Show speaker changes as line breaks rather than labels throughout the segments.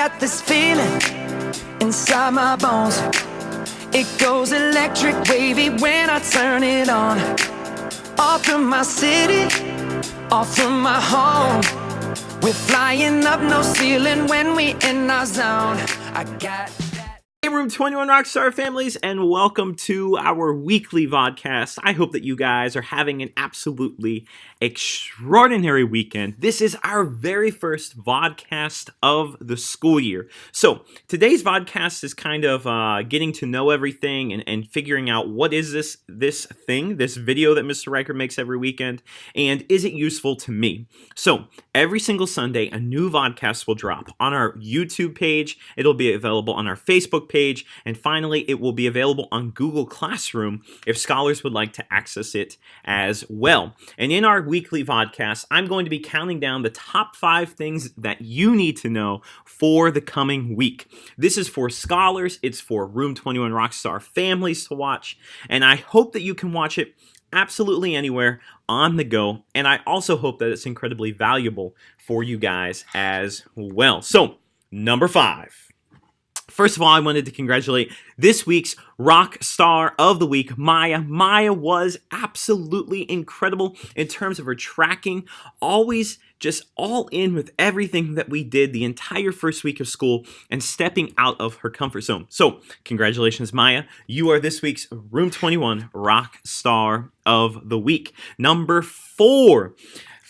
got this feeling inside my bones. It goes electric wavy when I turn it on. Off from my city, off from my home. We're flying up no ceiling when we in our zone. I got that.
Hey Room 21 Rockstar families, and welcome to our weekly VODCAST. I hope that you guys are having an absolutely extraordinary weekend. This is our very first VODCAST of the school year. So today's VODCAST is kind of getting to know everything and figuring out what is this video that Mr. Riker makes every weekend, and is it useful to me? So every single Sunday, a new VODCAST will drop on our YouTube page. It'll be available on our Facebook page, and finally, it will be available on Google Classroom if scholars would like to access it as well. And in our weekly VODCAST, I'm going to be counting down the top 5 things that you need to know for the coming week. This is for scholars, it's for Room 21 Rockstar families to watch, and I hope that you can watch it absolutely anywhere on the go, and I also hope that it's incredibly valuable for you guys as well. So, number 5. First of all, I wanted to congratulate this week's rock star of the week, Maya. Maya was absolutely incredible in terms of her tracking, always just all in with everything that we did the entire first week of school and stepping out of her comfort zone. So, congratulations, Maya. You are this week's Room 21 Rock Star of the Week. Number 4.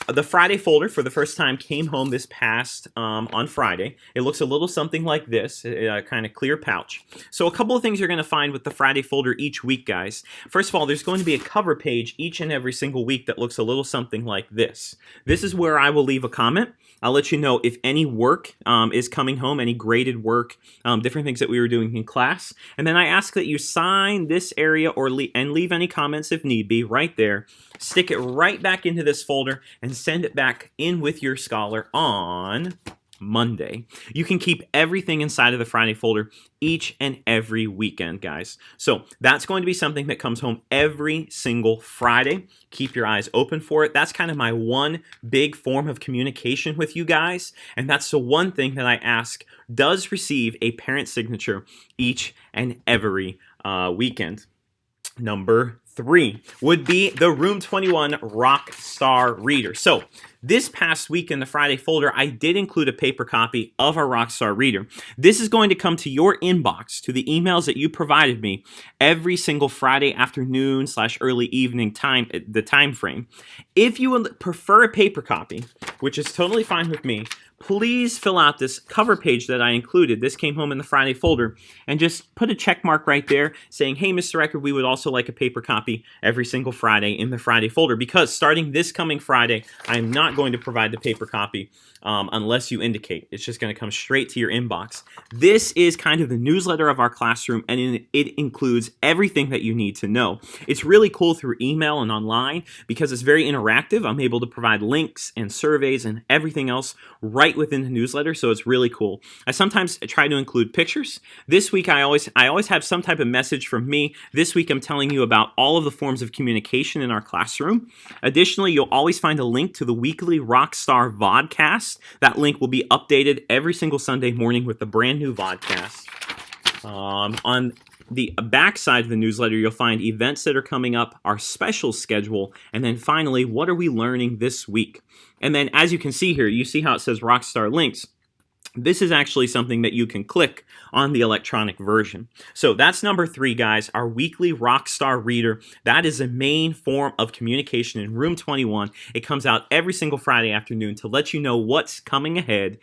The Friday folder for the first time came home this past on Friday. It looks a little something like this, a kind of clear pouch. So a couple of things you're going to find with the Friday folder each week, guys. First of all, there's going to be a cover page each and every single week that looks a little something like this. This is where I will leave a comment. I'll let you know if any work is coming home, any graded work, different things that we were doing in class. And then I ask that you sign this area and leave any comments if need be right there. Stick it right back into this folder and send it back in with your scholar on Monday. You can keep everything inside of the Friday folder each and every weekend, guys. So that's going to be something that comes home every single Friday. Keep your eyes open for it. That's kind of my one big form of communication with you guys. And that's the one thing that I ask does receive a parent signature each and every weekend. Number 3 would be the Room 21 Rock Star Reader. So this past week in the Friday folder, I did include a paper copy of our Rockstar Reader. This is going to come to your inbox, to the emails that you provided me every single Friday afternoon / early evening time, the time frame. If you would prefer a paper copy, which is totally fine with me, please fill out this cover page that I included. This came home in the Friday folder, and just put a check mark right there saying, hey, Mr. Record, we would also like a paper copy every single Friday in the Friday folder, because starting this coming Friday, I'm not going to provide the paper copy unless you indicate. It's just going to come straight to your inbox. This is kind of the newsletter of our classroom, and it includes everything that you need to know. It's really cool through email and online because it's very interactive. I'm able to provide links and surveys and everything else right within the newsletter, so it's really cool. I sometimes try to include pictures. This week, I always have some type of message from me. This week, I'm telling you about all of the forms of communication in our classroom. Additionally, you'll always find a link to the weekly Rockstar VODCAST. That link will be updated every single Sunday morning with the brand new VODCAST. On the back side of the newsletter, you'll find events that are coming up, our special schedule, and then finally, what are we learning this week? And then, as you can see here, you see how it says Rockstar Links. This is actually something that you can click on the electronic version. So that's number 3, guys, our weekly Rockstar Reader. That is the main form of communication in Room 21. It comes out every single Friday afternoon to let you know what's coming ahead,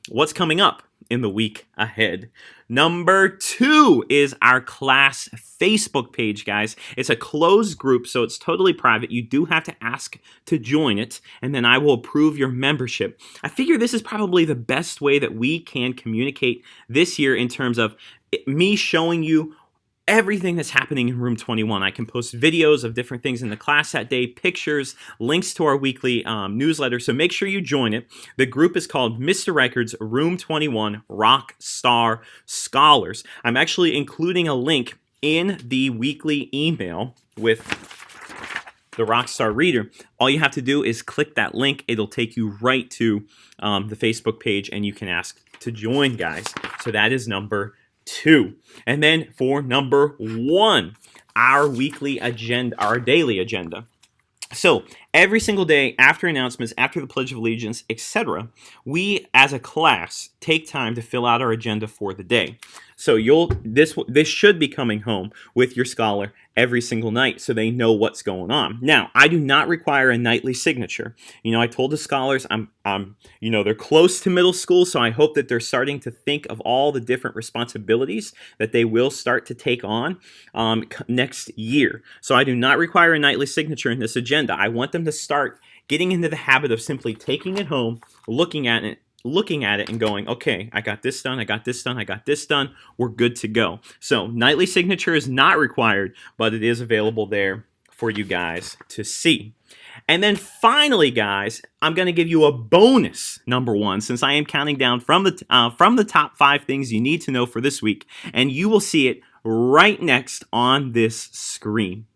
what's coming up in the week ahead. Number 2 is our class Facebook page, guys. It's a closed group, so it's totally private. You do have to ask to join it, and then I will approve your membership. I figure this is probably the best way that we can communicate this year in terms of me showing you everything that's happening in Room 21. I can post videos of different things in the class that day, pictures, links to our weekly newsletter, so make sure you join it. The group is called Mr. Records Room 21 Rock Star Scholars. I'm actually including a link in the weekly email with the Rockstar Reader, all you have to do is click that link. It'll take you right to the Facebook page, and you can ask to join, guys. So that is number 2. And then for number 1, our weekly agenda, our daily agenda. So every single day after announcements, after the Pledge of Allegiance, etc., we as a class take time to fill out our agenda for the day. So this should be coming home with your scholar every single night so they know what's going on. Now, I do not require a nightly signature. I told the scholars they're close to middle school, so I hope that they're starting to think of all the different responsibilities that they will start to take on next year. So I do not require a nightly signature in this agenda. I want them to start getting into the habit of simply taking it home, looking at it and going, okay, I got this done, I got this done, I got this done, we're good to go. So nightly signature is not required, but it is available there for you guys to see. And then finally, guys, I'm going to give you a bonus number 1, since I am counting down from the top 5 things you need to know for this week, and you will see it right next on this screen.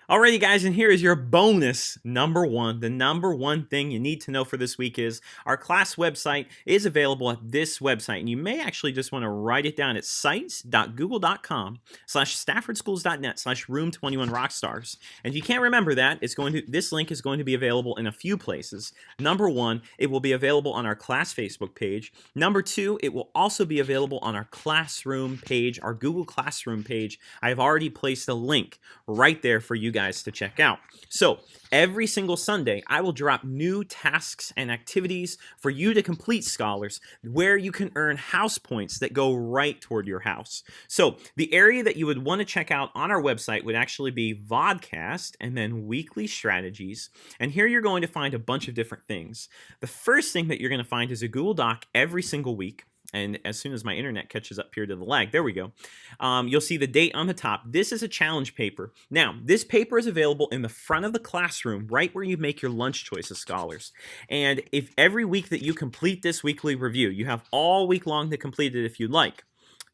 Alrighty, guys, and here is your bonus number 1. The number 1 thing you need to know for this week is our class website is available at this website, and you may actually just want to write it down at sites.google.com/staffordschools.net/room21rockstars. And if you can't remember that, this link is going to be available in a few places. Number 1, it will be available on our class Facebook page. Number 2, it will also be available on our classroom page, our Google Classroom page. I have already placed a link right there for you guys to check out. So every single Sunday, I will drop new tasks and activities for you to complete, scholars, where you can earn house points that go right toward your house. So the area that you would want to check out on our website would actually be VODCAST and then weekly strategies. And here you're going to find a bunch of different things. The first thing that you're going to find is a Google Doc every single week. And as soon as my internet catches up here to the lag, there we go. You'll see the date on the top. This is a challenge paper. Now, this paper is available in the front of the classroom, right where you make your lunch choices, scholars. And if every week that you complete this weekly review, you have all week long to complete it if you'd like,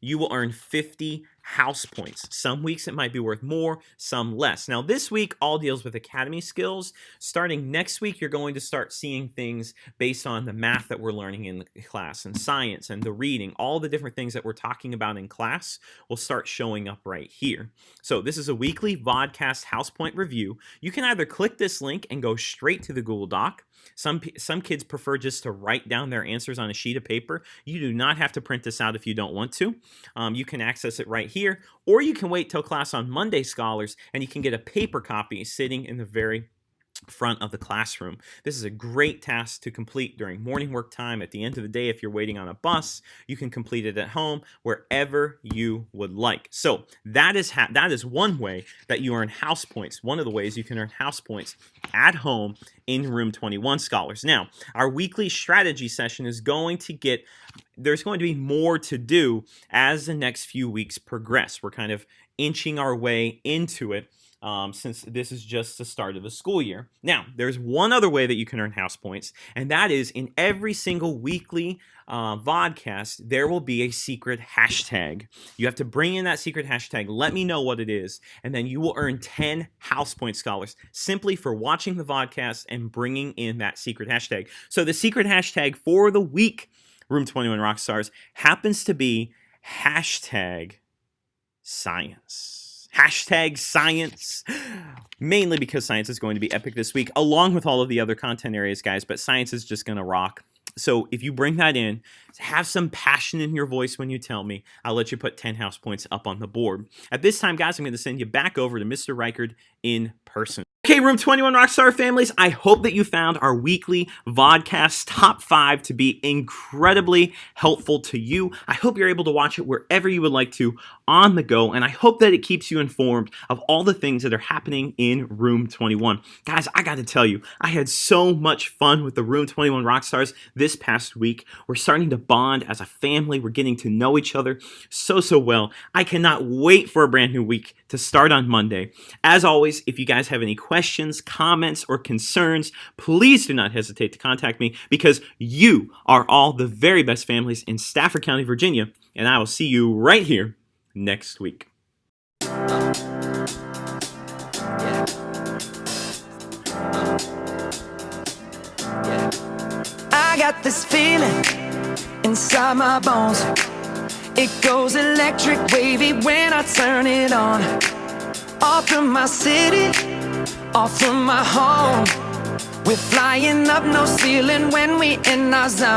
you will earn 50 house points. Some weeks it might be worth more, some less. Now this week all deals with academy skills. Starting next week, you're going to start seeing things based on the math that we're learning in the class, and science, and the reading. All the different things that we're talking about in class will start showing up right here. So this is a weekly VODCAST house point review. You can either click this link and go straight to the Google Doc. Some kids prefer just to write down their answers on a sheet of paper. You do not have to print this out if you don't want to. You can access it right here, or you can wait till class on Monday, scholars, and you can get a paper copy sitting in the very front of the classroom. This is a great task to complete during morning work time. At the end of the day, if you're waiting on a bus, you can complete it at home, wherever you would like. So that is one way that you earn house points. One of the ways you can earn house points at home in Room 21, scholars. Now, our weekly strategy session is there's going to be more to do as the next few weeks progress. We're kind of inching our way into it. Since this is just the start of the school year. Now, there's one other way that you can earn house points, and that is in every single weekly VODCAST, there will be a secret hashtag. You have to bring in that secret hashtag, let me know what it is, and then you will earn 10 house points, scholars, simply for watching the VODCAST and bringing in that secret hashtag. So the secret hashtag for the week, Room 21 Rockstars, happens to be hashtag science. Hashtag science, mainly because science is going to be epic this week, along with all of the other content areas, guys, but science is just going to rock. So if you bring that in, have some passion in your voice when you tell me, I'll let you put 10 house points up on the board. At this time, guys, I'm going to send you back over to Mr. Reichard in person. Okay, Room 21 Rockstar families, I hope that you found our weekly VODCAST top 5 to be incredibly helpful to you. I hope you're able to watch it wherever you would like to on the go, and I hope that it keeps you informed of all the things that are happening in Room 21. Guys, I got to tell you, I had so much fun with the Room 21 Rockstars this past week. We're starting to bond as a family. We're getting to know each other so well. I cannot wait for a brand new week to start on Monday. As always, if you guys have any questions, comments, or concerns, please do not hesitate to contact me, because you are all the very best families in Stafford County, Virginia, and I will see you right here next week.
got this feeling inside my bones. It goes electric wavy when I turn it on. Off from my city, off from my home. We're flying up, no ceiling when we in our zone.